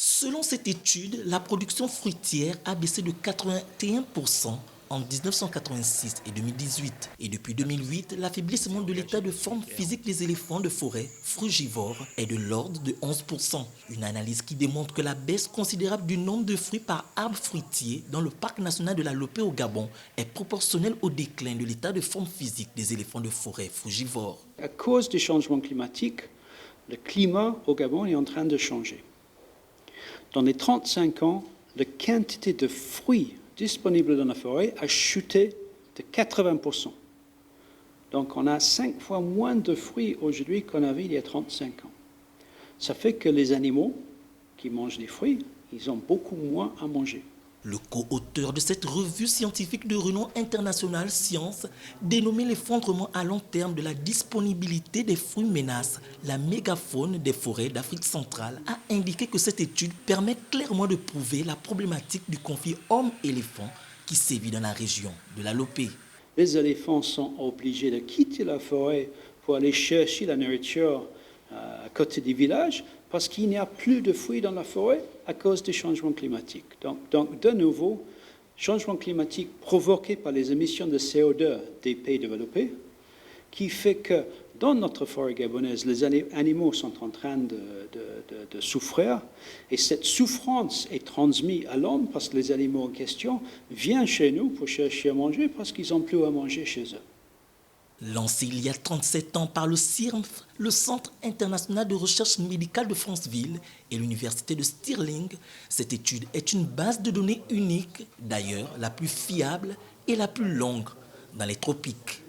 Selon cette étude, la production fruitière a baissé de 81% en 1986 et 2018. Et depuis 2008, l'affaiblissement de l'état de forme physique des éléphants de forêt frugivores est de l'ordre de 11%. Une analyse qui démontre que la baisse considérable du nombre de fruits par arbre fruitier dans le parc national de la Lopé au Gabon est proportionnelle au déclin de l'état de forme physique des éléphants de forêt frugivores. À cause du changement climatique, le climat au Gabon est en train de changer. Dans les 35 ans, la quantité de fruits disponibles dans la forêt a chuté de 80%. Donc on a 5 fois moins de fruits aujourd'hui qu'on avait il y a 35 ans. Ça fait que les animaux qui mangent des fruits, ils ont beaucoup moins à manger. Le co-auteur de cette revue scientifique de renom international Science, dénommée l'effondrement à long terme de la disponibilité des fruits menace la mégafaune des forêts d'Afrique centrale, a indiqué que cette étude permet clairement de prouver la problématique du conflit homme-éléphant qui sévit dans la région de la Lopé. Les éléphants sont obligés de quitter la forêt pour aller chercher la nourriture à côté des villages parce qu'il n'y a plus de fruits dans la forêt à cause du changement climatique. Donc de nouveau, changement climatique provoqué par les émissions de CO2 des pays développés qui fait que dans notre forêt gabonaise, les animaux sont en train de souffrir et cette souffrance est transmise à l'homme parce que les animaux en question viennent chez nous pour chercher à manger parce qu'ils n'ont plus à manger chez eux. Lancé il y a 37 ans par le CIRMF, le Centre international de recherche médicale de Franceville et l'Université de Stirling, cette étude est une base de données unique, d'ailleurs la plus fiable et la plus longue dans les tropiques.